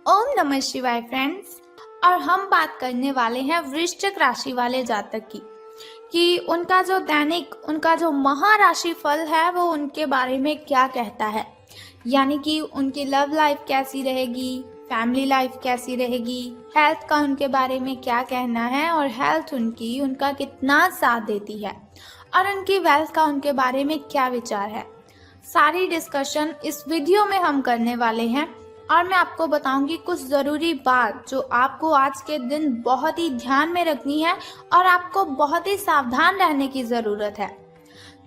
ओम नमः शिवाय फ्रेंड्स। और हम बात करने वाले हैं वृश्चिक राशि वाले जातक की कि उनका जो दैनिक उनका जो महाराशि फल है वो उनके बारे में क्या कहता है। यानी कि उनकी लव लाइफ कैसी रहेगी, फैमिली लाइफ कैसी रहेगी, हेल्थ का उनके बारे में क्या कहना है और हेल्थ उनका कितना साथ देती है और उनकी वेल्थ का उनके बारे में क्या विचार है। सारी डिस्कशन इस वीडियो में हम करने वाले हैं और मैं आपको बताऊंगी कुछ ज़रूरी बात जो आपको आज के दिन बहुत ही ध्यान में रखनी है और आपको बहुत ही सावधान रहने की ज़रूरत है।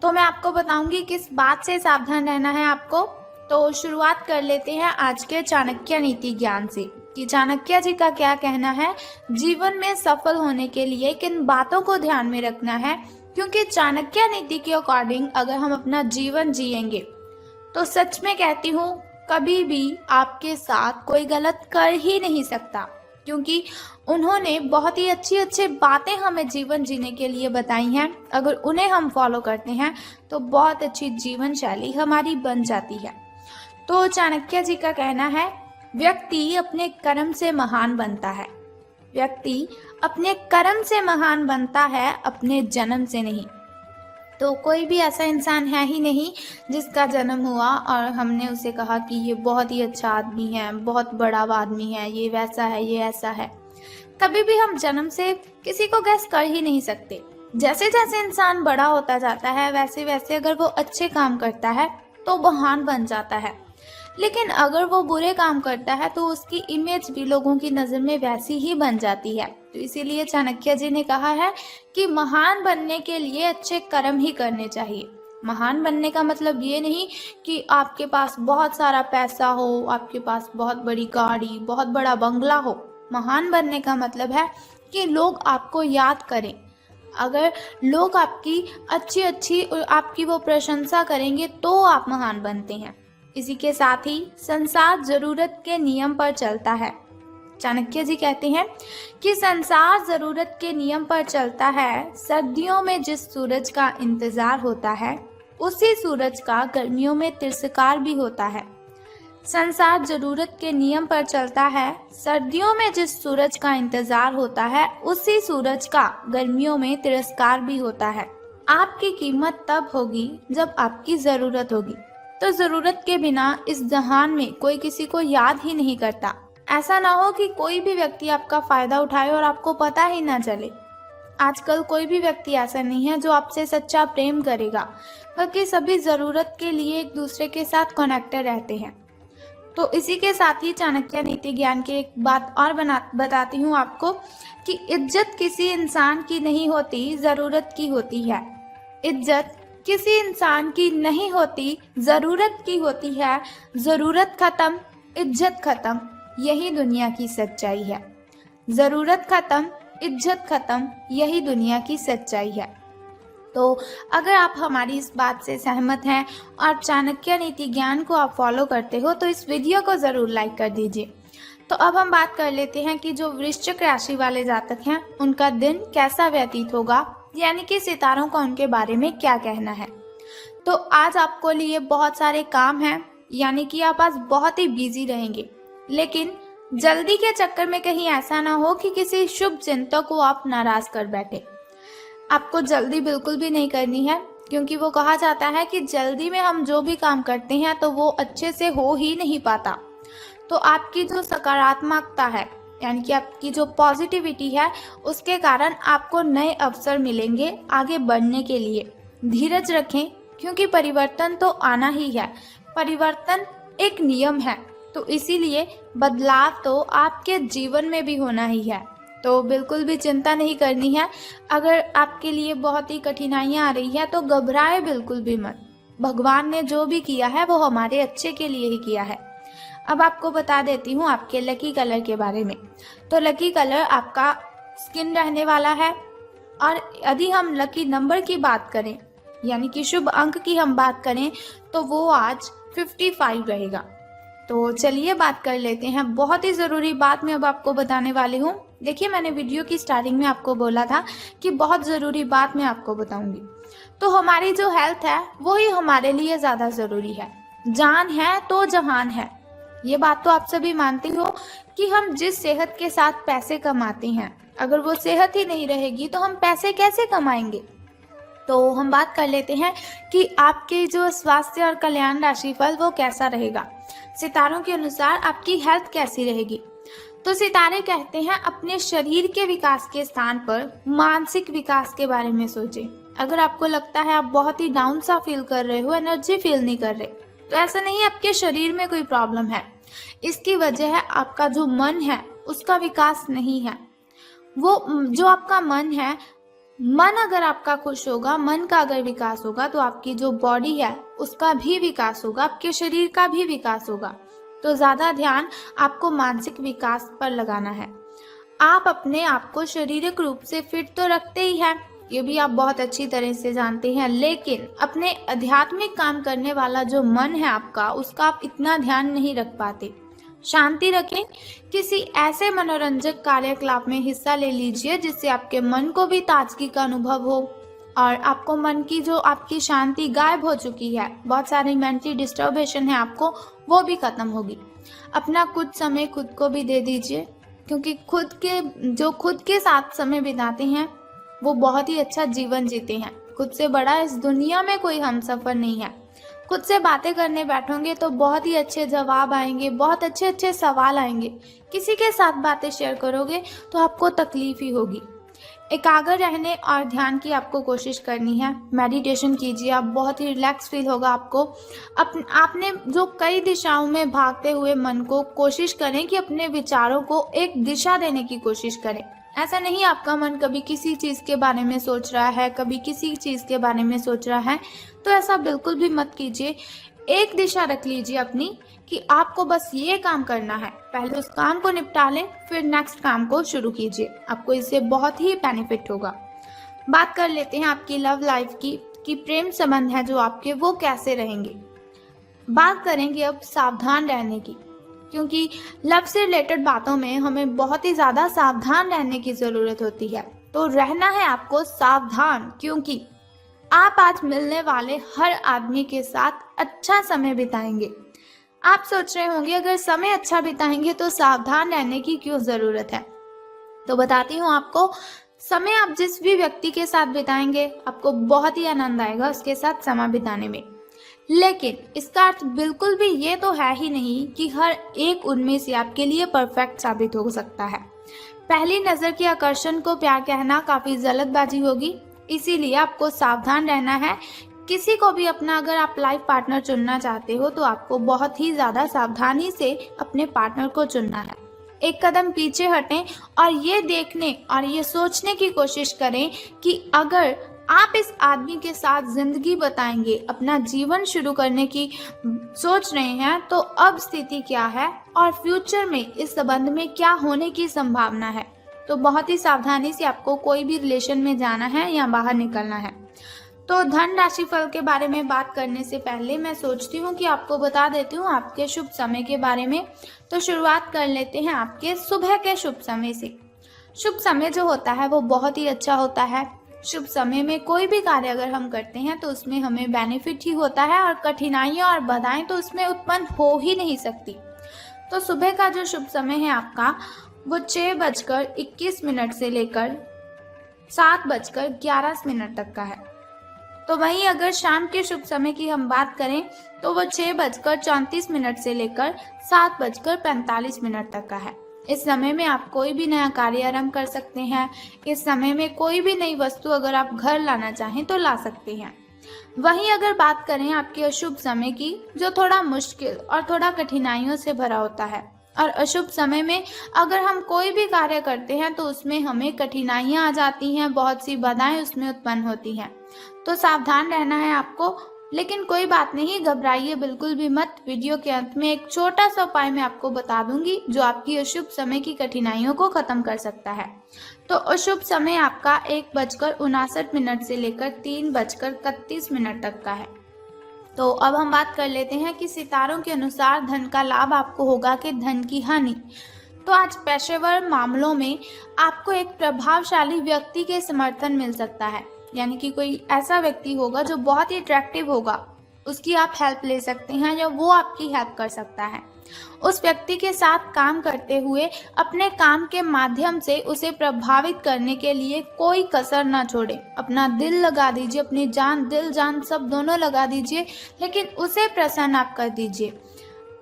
तो मैं आपको बताऊंगी किस बात से सावधान रहना है आपको। तो शुरुआत कर लेते हैं आज के चाणक्य नीति ज्ञान से कि चाणक्य जी का क्या कहना है, जीवन में सफल होने के लिए किन बातों को ध्यान में रखना है। क्योंकि चाणक्य नीति के अकॉर्डिंग अगर हम अपना जीवन जिएंगे तो सच में कहती हूँ कभी भी आपके साथ कोई गलत कर ही नहीं सकता, क्योंकि उन्होंने बहुत ही अच्छी अच्छी बातें हमें जीवन जीने के लिए बताई हैं। अगर उन्हें हम फॉलो करते हैं तो बहुत अच्छी जीवन शैली हमारी बन जाती है। तो चाणक्य जी का कहना है, व्यक्ति अपने कर्म से महान बनता है। व्यक्ति अपने कर्म से महान बनता है, अपने जन्म से नहीं। तो कोई भी ऐसा इंसान है ही नहीं जिसका जन्म हुआ और हमने उसे कहा कि ये बहुत ही अच्छा आदमी है, बहुत बड़ा आदमी है, ये वैसा है, ये ऐसा है। कभी भी हम जन्म से किसी को गैस कर ही नहीं सकते। जैसे जैसे इंसान बड़ा होता जाता है वैसे वैसे अगर वो अच्छे काम करता है तो महान बन जाता है, लेकिन अगर वो बुरे काम करता है तो उसकी इमेज भी लोगों की नज़र में वैसी ही बन जाती है। तो इसीलिए चाणक्य जी ने कहा है कि महान बनने के लिए अच्छे कर्म ही करने चाहिए। महान बनने का मतलब ये नहीं कि आपके पास बहुत सारा पैसा हो, आपके पास बहुत बड़ी गाड़ी, बहुत बड़ा बंगला हो। महान बनने का मतलब है कि लोग आपको याद करें। अगर लोग आपकी अच्छी आपकी वो प्रशंसा करेंगे तो आप महान बनते हैं। इसी के साथ ही संसार जरूरत के नियम पर चलता है। चाणक्य जी कहते हैं कि संसार जरूरत के नियम पर चलता है। सर्दियों में जिस सूरज का इंतजार होता है उसी सूरज का गर्मियों में तिरस्कार भी होता है। संसार जरूरत के नियम पर चलता है। सर्दियों में जिस सूरज का इंतजार होता है उसी सूरज का गर्मियों में तिरस्कार भी होता है। आपकी कीमत तब होगी जब आपकी जरूरत होगी। तो जरूरत के बिना इस जहान में कोई किसी को याद ही नहीं करता। ऐसा ना हो कि कोई भी व्यक्ति आपका फायदा उठाए और आपको पता ही ना चले। आजकल कोई भी व्यक्ति ऐसा नहीं है जो आपसे सच्चा प्रेम करेगा, बल्कि सभी जरूरत के लिए एक दूसरे के साथ कनेक्टेड रहते हैं। तो इसी के साथ ही चाणक्य नीति ज्ञान की एक बात और बताती हूँ आपको कि इज्जत किसी इंसान की नहीं होती, जरूरत की होती है। इज्जत किसी इंसान की नहीं होती, जरूरत की होती है। जरूरत खत्म, इज्जत खत्म, यही दुनिया की सच्चाई है। जरूरत खत्म, इज्जत खत्म, यही दुनिया की सच्चाई है। तो अगर आप हमारी इस बात से सहमत हैं और चाणक्य नीति ज्ञान को आप फॉलो करते हो तो इस वीडियो को ज़रूर लाइक कर दीजिए। तो अब हम बात कर लेते हैं कि जो वृश्चिक राशि वाले जातक हैं उनका दिन कैसा व्यतीत होगा, यानी कि सितारों का उनके बारे में क्या कहना है। तो आज आपको लिए बहुत सारे काम हैं, यानी कि आप आज बहुत ही बिजी रहेंगे, लेकिन जल्दी के चक्कर में कहीं ऐसा ना हो कि किसी शुभ चिंतक को आप नाराज कर बैठे। आपको जल्दी बिल्कुल भी नहीं करनी है, क्योंकि वो कहा जाता है कि जल्दी में हम जो भी काम करते हैं तो वो अच्छे से हो ही नहीं पाता। तो आपकी जो सकारात्मकता है, यानी कि आपकी जो पॉजिटिविटी है, उसके कारण आपको नए अवसर मिलेंगे आगे बढ़ने के लिए। धीरज रखें, क्योंकि परिवर्तन तो आना ही है। परिवर्तन एक नियम है, तो इसीलिए बदलाव तो आपके जीवन में भी होना ही है। तो बिल्कुल भी चिंता नहीं करनी है। अगर आपके लिए बहुत ही कठिनाइयाँ आ रही है तो घबराए बिल्कुल भी मत। भगवान ने जो भी किया है वो हमारे अच्छे के लिए ही किया है। अब आपको बता देती हूँ आपके लकी कलर के बारे में। तो लकी कलर आपका स्किन रहने वाला है। और यदि हम लकी नंबर की बात करें, यानी कि शुभ अंक की हम बात करें, तो वो आज 55 रहेगा। तो चलिए बात कर लेते हैं। बहुत ही ज़रूरी बात मैं अब आपको बताने वाली हूँ। देखिए, मैंने वीडियो की स्टार्टिंग में आपको बोला था कि बहुत ज़रूरी बात मैं आपको बताऊंगी। तो हमारी जो हेल्थ है वो ही हमारे लिए ज़्यादा ज़रूरी है। जान है तो जहान है। ये बात तो आप सभी मानते हो कि हम जिस सेहत के साथ पैसे कमाते हैं, अगर वो सेहत ही नहीं रहेगी तो हम पैसे कैसे कमाएंगे। तो हम बात कर लेते हैं कि आपके जो स्वास्थ्य और कल्याण राशिफल वो कैसा रहेगा। सितारों के अनुसार आपकी हेल्थ कैसी रहेगी। तो सितारे कहते हैं अपने शरीर के विकास के स्थान पर मानसिक विकास के बारे में सोचें। अगर आपको लगता है आप बहुत ही डाउन सा फील कर रहे हो, एनर्जी फील नहीं कर रहे, तो ऐसा नहीं है आपके शरीर में कोई प्रॉब्लम है। इसकी वजह है आपका जो मन है उसका विकास नहीं है। वो जो आपका मन है, मन अगर आपका खुश होगा, मन का अगर विकास होगा तो आपकी जो बॉडी है उसका भी विकास होगा, आपके शरीर का भी विकास होगा। तो ज़्यादा ध्यान आपको मानसिक विकास पर लगाना है। आप अपने आप को शारीरिक रूप से फिट तो रखते ही हैं, ये भी आप बहुत अच्छी तरह से जानते हैं, लेकिन अपने आध्यात्मिक काम करने वाला जो मन है आपका, उसका आप इतना ध्यान नहीं रख पाते। शांति रखें, किसी ऐसे मनोरंजक कार्यकलाप में हिस्सा ले लीजिए जिससे आपके मन को भी ताजगी का अनुभव हो और आपको मन की जो आपकी शांति गायब हो चुकी है, बहुत सारी मेंटली डिस्टर्बेशन है आपको, वो भी खत्म होगी। अपना कुछ समय खुद को भी दे दीजिए, क्योंकि खुद के साथ समय बिताते हैं वो बहुत ही अच्छा जीवन जीते हैं। खुद से बड़ा इस दुनिया में कोई हमसफर नहीं है। खुद से बातें करने बैठोगे तो बहुत ही अच्छे जवाब आएंगे, बहुत अच्छे अच्छे सवाल आएंगे। किसी के साथ बातें शेयर करोगे तो आपको तकलीफ ही होगी। एकाग्र रहने और ध्यान की आपको कोशिश करनी है। मेडिटेशन कीजिए, आप बहुत ही रिलैक्स फील होगा आपको। आपने जो कई दिशाओं में भागते हुए मन को कोशिश करें कि अपने विचारों को एक दिशा देने की कोशिश करें। ऐसा नहीं आपका मन कभी किसी चीज़ के बारे में सोच रहा है, कभी किसी चीज़ के बारे में सोच रहा है, तो ऐसा बिल्कुल भी मत कीजिए। एक दिशा रख लीजिए अपनी कि आपको बस ये काम करना है। पहले उस काम को निपटा लें, फिर नेक्स्ट काम को शुरू कीजिए। आपको इससे बहुत ही बेनिफिट होगा। बात कर लेते हैं आपकी लव लाइफ की कि प्रेम संबंध है जो आपके वो कैसे रहेंगे। बात करेंगे अब सावधान रहने की, क्योंकि लव से रिलेटेड बातों में हमें बहुत ही ज़्यादा सावधान रहने की ज़रूरत होती है। तो रहना है आपको सावधान, क्योंकि आप आज मिलने वाले हर आदमी के साथ अच्छा समय बिताएंगे। आप सोच रहे होंगे अगर समय अच्छा बिताएंगे तो सावधान रहने की क्यों ज़रूरत है। तो बताती हूँ आपको, समय आप जिस भी व्यक्ति के साथ बिताएंगे आपको बहुत ही आनंद आएगा उसके साथ समय बिताने में। लेकिन इसका अर्थ बिल्कुल भी ये तो है ही नहीं कि हर एक उनमें से आपके लिए परफेक्ट साबित हो सकता है। पहली नज़र के आकर्षण को प्यार कहना काफ़ी जल्दबाजी होगी, इसीलिए आपको सावधान रहना है। किसी को भी अपना अगर आप लाइफ पार्टनर चुनना चाहते हो तो आपको बहुत ही ज़्यादा सावधानी से अपने पार्टनर को चुनना है। एक कदम पीछे हटें और ये देखने और ये सोचने की कोशिश करें कि अगर आप इस आदमी के साथ जिंदगी बताएंगे, अपना जीवन शुरू करने की सोच रहे हैं, तो अब स्थिति क्या है और फ्यूचर में इस संबंध में क्या होने की संभावना है। तो बहुत ही सावधानी से आपको कोई भी रिलेशन में जाना है या बाहर निकलना है। तो धन राशिफल के बारे में बात करने से पहले मैं सोचती हूँ कि आपको बता देती हूँ आपके शुभ समय के बारे में। तो शुरुआत कर लेते हैं आपके सुबह के शुभ समय से। शुभ समय जो होता है वो बहुत ही अच्छा होता है। शुभ समय में कोई भी कार्य अगर हम करते हैं तो उसमें हमें बेनिफिट ही होता है और कठिनाइयाँ और बाधाएं तो उसमें उत्पन्न हो ही नहीं सकती। तो सुबह का जो शुभ समय है आपका वो 6:21 से लेकर 7:11 तक का है। तो वहीं अगर शाम के शुभ समय की हम बात करें तो वो 6:34 से लेकर 7:45 तक का है। इस समय में आप कोई भी नया कार्य आरंभ कर सकते हैं। इस समय में कोई भी नई वस्तु अगर आप घर लाना चाहें तो ला सकते हैं। वहीं अगर बात करें आपके अशुभ समय की, जो थोड़ा मुश्किल और थोड़ा कठिनाइयों से भरा होता है, और अशुभ समय में अगर हम कोई भी कार्य करते हैं तो उसमें हमें कठिनाइयां आ जाती हैं, बहुत सी बाधाएं उसमें उत्पन्न होती हैं। तो सावधान रहना है आपको। लेकिन कोई बात नहीं, घबराइए बिल्कुल भी मत। वीडियो के अंत में एक छोटा सा उपाय मैं आपको बता दूंगी जो आपकी अशुभ समय की कठिनाइयों को खत्म कर सकता है। तो अशुभ समय आपका 1:59 से लेकर 3:31 तक का है। तो अब हम बात कर लेते हैं कि सितारों के अनुसार धन का लाभ आपको होगा कि धन की हानि। तो आज पेशेवर मामलों में आपको एक प्रभावशाली व्यक्ति के समर्थन मिल सकता है, यानी कि कोई ऐसा व्यक्ति होगा जो बहुत ही अट्रैक्टिव होगा, उसकी आप हेल्प ले सकते हैं या वो आपकी हेल्प कर सकता है। उस व्यक्ति के साथ काम करते हुए अपने काम के माध्यम से उसे प्रभावित करने के लिए कोई कसर ना छोड़े। अपना दिल लगा दीजिए, अपनी जान, दिल जान सब दोनों लगा दीजिए, लेकिन उसे प्रसन्न आप कर दीजिए।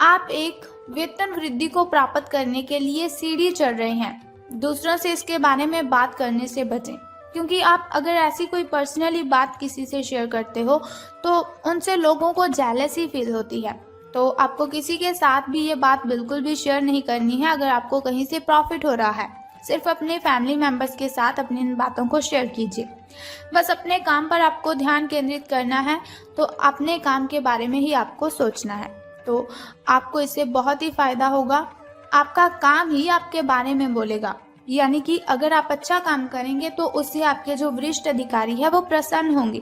आप एक वेतन वृद्धि को प्राप्त करने के लिए सीढ़ी चढ़ रहे हैं। दूसरों से इसके बारे में बात करने से बचें, क्योंकि आप अगर ऐसी कोई पर्सनली बात किसी से शेयर करते हो तो उनसे लोगों को जेलसी फील होती है। तो आपको किसी के साथ भी ये बात बिल्कुल भी शेयर नहीं करनी है अगर आपको कहीं से प्रॉफिट हो रहा है। सिर्फ अपने फैमिली मेंबर्स के साथ अपनी इन बातों को शेयर कीजिए। बस अपने काम पर आपको ध्यान केंद्रित करना है, तो अपने काम के बारे में ही आपको सोचना है। तो आपको इससे बहुत ही फायदा होगा। आपका काम ही आपके बारे में बोलेगा, यानी कि अगर आप अच्छा काम करेंगे तो उससे आपके जो वरिष्ठ अधिकारी है वो प्रसन्न होंगे।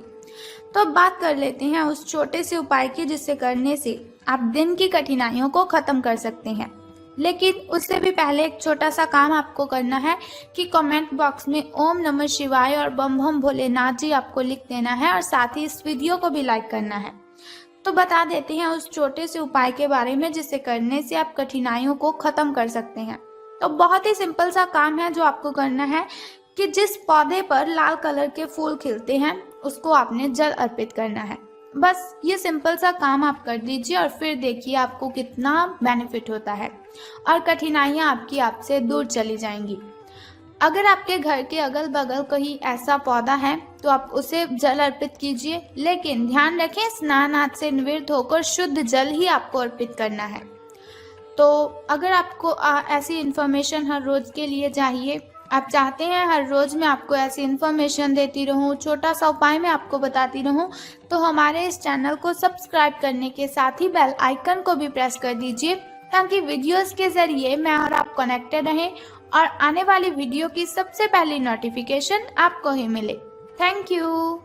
तो अब बात कर लेते हैं उस छोटे से उपाय की जिससे करने से आप दिन की कठिनाइयों को खत्म कर सकते हैं। लेकिन उससे भी पहले एक छोटा सा काम आपको करना है कि कमेंट बॉक्स में ओम नमः शिवाय और बम बम भोलेनाथ जी आपको लिख देना है और साथ ही इस वीडियो को भी लाइक करना है। तो बता देते हैं उस छोटे से उपाय के बारे में जिससे करने से आप कठिनाइयों को खत्म कर सकते हैं। तो बहुत ही सिंपल सा काम है जो आपको करना है कि जिस पौधे पर लाल कलर के फूल खिलते हैं उसको आपने जल अर्पित करना है। बस ये सिंपल सा काम आप कर दीजिए और फिर देखिए आपको कितना बेनिफिट होता है और कठिनाइयाँ आपकी आपसे दूर चली जाएंगी। अगर आपके घर के अगल बगल कहीं ऐसा पौधा है तो आप उसे जल अर्पित कीजिए, लेकिन ध्यान रखें स्नान आदि से निवृत्त होकर शुद्ध जल ही आपको अर्पित करना है। तो अगर आपको ऐसी इन्फॉर्मेशन हर रोज के लिए चाहिए, आप चाहते हैं हर रोज मैं आपको ऐसी इन्फॉर्मेशन देती रहूं, छोटा सा उपाय मैं आपको बताती रहूं, तो हमारे इस चैनल को सब्सक्राइब करने के साथ ही बेल आइकन को भी प्रेस कर दीजिए, ताकि वीडियोस के जरिए मैं और आप कनेक्टेड रहें और आने वाली वीडियो की सबसे पहली नोटिफिकेशन आपको ही मिले। Thank you.